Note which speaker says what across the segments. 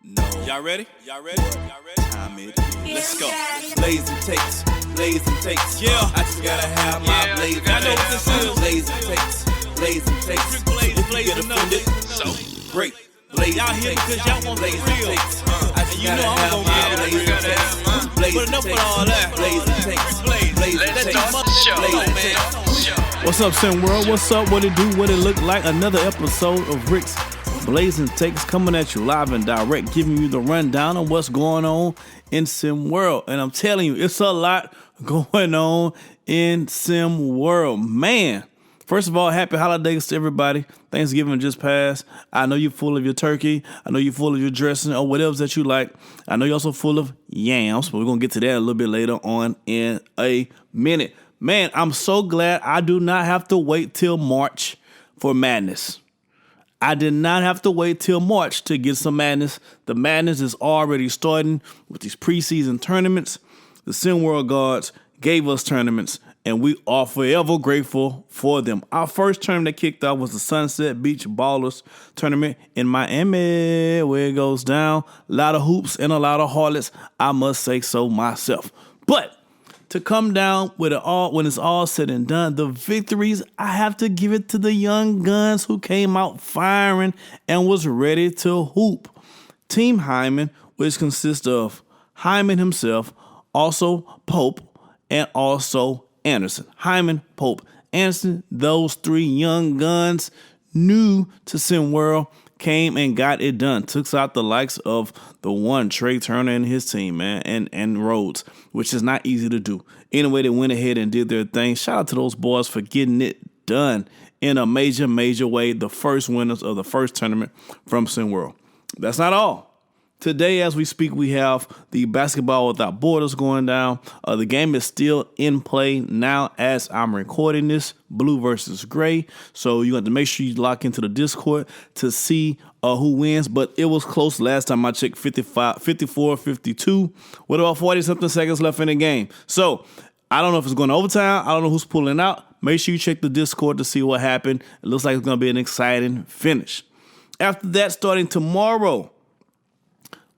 Speaker 1: No. Y'all ready? Y'all ready? Time it is. Let's go. Blazing takes. Yeah. I just gotta have my blazing takes. I know what this is. Blazing takes. If you get offended, so great. Y'all here because y'all want the real. And you know I'm gonna get blazing takes. But enough with all that. Blazing takes.
Speaker 2: What's up, SimWorld? What's up? What it do? What it look like? Another episode of Rick's Blazing Takes coming at you live and direct, giving you the rundown of what's going on in SimWorld. And I'm telling you, it's a lot going on in SimWorld. Man, first of all, happy holidays to everybody. Thanksgiving just passed. I know you're full of your turkey. I know you're full of your dressing or whatever that you like. I know you're also full of yams, but we're going to get to that a little bit later on in a minute. Man, I'm so glad I do not have to wait till March for madness. I did not have to wait till March to get some madness. The madness is already starting with these preseason tournaments. The SimWorld Guards gave us tournaments, and we are forever grateful for them. Our first tournament that kicked off was the Sunset Beach Ballers tournament in Miami, where it goes down. A lot of hoops and a lot of harlots, I must say so myself. But to come down with it all, when it's all said and done, the victories, I have to give it to the young guns who came out firing and was ready to hoop. Team Hyman, which consists of Hyman himself, also Pope, and also Anderson. Hyman, Pope, Anderson, those three young guns, new to SimWorld, came and got it done. Took out the likes of the one Trey Turner and his team, man, and Rhodes, which is not easy to do. Anyway, they went ahead and did their thing. Shout out to those boys for getting it done in a major way. The first winners of the first tournament from SimWorld. That's not all. Today, as we speak, we have the Basketball Without Borders going down. The game is still in play now as I'm recording this, blue versus gray. So you have to make sure you lock into the Discord to see who wins. But it was close last time I checked, 54-52, with about 40-something seconds left in the game. So I don't know if it's going to overtime. I don't know who's pulling out. Make sure you check the Discord to see what happened. It looks like it's going to be an exciting finish. After that, starting tomorrow,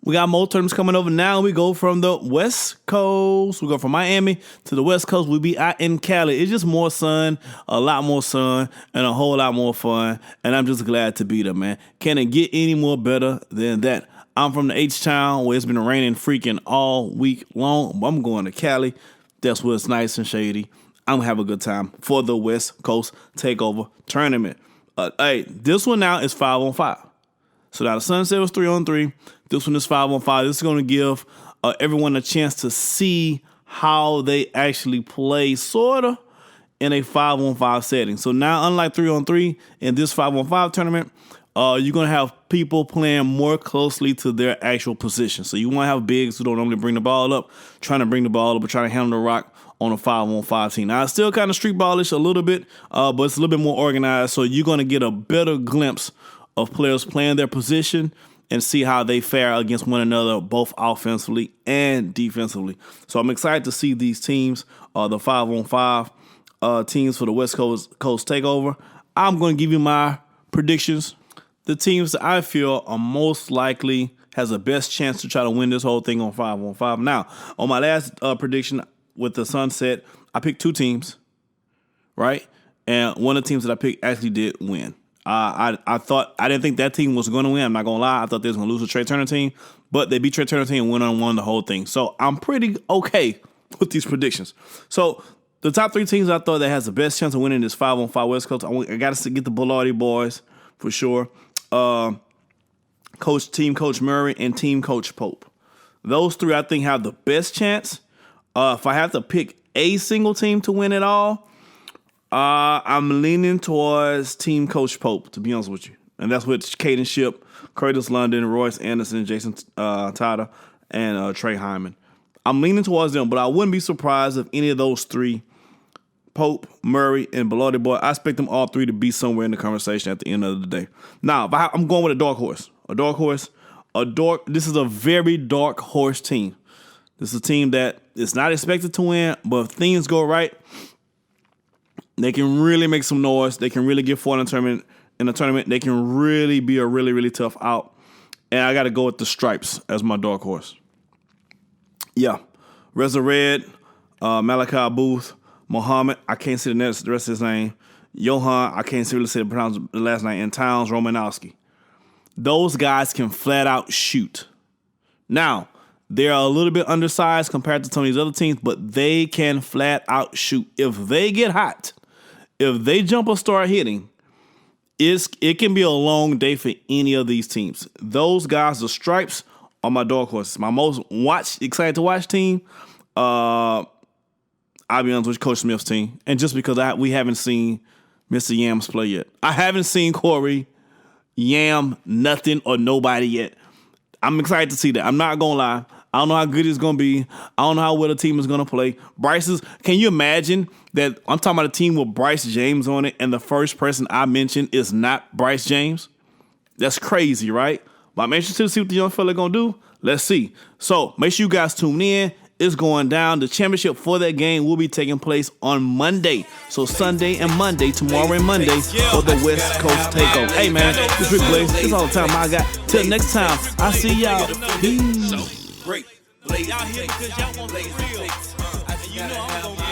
Speaker 2: we got more tournaments coming over now. We go from the West Coast. We go from Miami to the West Coast. We be out in Cali. It's just more sun, a lot more sun, and a whole lot more fun. And I'm just glad to be there, man. Can it get any more better than that? I'm from the H-Town where it's been raining freaking all week long. I'm going to Cali. That's where it's nice and shady. I'm going to have a good time for the West Coast Takeover Tournament. Hey, this one now is 5-on-5. So now the Sunset was 3-on-3. This one is 5-on-5. This is going to give everyone a chance to see how they actually play, sort of, in a 5-on-5 setting. So now, unlike 3-on-3, in this 5-on-5 tournament, you're going to have people playing more closely to their actual position. So you want to have bigs who don't normally bring the ball up, trying to bring the ball up or trying to handle the rock on a 5-on-5 team. Now, it's still kind of street ballish a little bit, but it's a little bit more organized. So you're going to get a better glimpse of players playing their position and see how they fare against one another, both offensively and defensively. So I'm excited to see these teams, the 5-on-5 teams for the West Coast Takeover. I'm going to give you my predictions. The teams that I feel are most likely has the best chance to try to win this whole thing on 5-on-5. Now, on my last prediction with the Sunset, I picked two teams, right? And one of the teams that I picked actually did win. I didn't think that team was going to win. I'm not going to lie. I thought they was going to lose to Trey Turner team, but they beat Trey Turner team and went on won the whole thing. So I'm pretty okay with these predictions. So the top three teams I thought that has the best chance of winning this 5-on-5 West Coast, I got to get the Bullardi boys for sure. Team Coach Murray and Team Coach Pope. Those three I think have the best chance. If I have to pick a single team to win it all, I'm leaning towards Team Coach Pope, to be honest with you. And that's with Caden Shipp, Curtis London, Royce Anderson, Jason Tada, and Trey Hyman. I'm leaning towards them, but I wouldn't be surprised if any of those three, Pope, Murray, and Bullardi Boy, I expect them all three to be somewhere in the conversation at the end of the day. Now, I'm going with a dark horse. This is a very dark horse team. This is a team that is not expected to win, but if things go right, they can really make some noise. They can really get far in the tournament. They can really be a really, really tough out. And I got to go with the Stripes as my dark horse. Yeah. Reza Red, Malachi Booth, Muhammad, I can't see the rest of his name. Johan, I can't really say pronounce the last name. And Towns Romanowski. Those guys can flat out shoot. Now, they're a little bit undersized compared to some of these other teams, but they can flat out shoot. If they get hot, if they jump or start hitting, it can be a long day for any of these teams. Those guys, the Stripes, are my dark horses. My most excited to watch team, I'll be honest with Coach Smith's team. And just because we haven't seen Mr. Yams play yet. I haven't seen Corey Yam nothing or nobody yet. I'm excited to see that. I'm not going to lie. I don't know how good it's going to be. I don't know how well the team is going to play. Can you imagine that I'm talking about a team with Bryce James on it and the first person I mentioned is not Bryce James? That's crazy, right? But I'm interested to see what the young fella going to do. Let's see. So make sure you guys tune in. It's going down. The championship for that game will be taking place on Monday. So Sunday and Monday, tomorrow and Monday for the West Coast Takeover. Hey, man, this is Rick Blaze. This is all the time I got. Till next time, I see y'all. Peace.
Speaker 1: Great. Y'all here because y'all want the real. And you know I'm gonna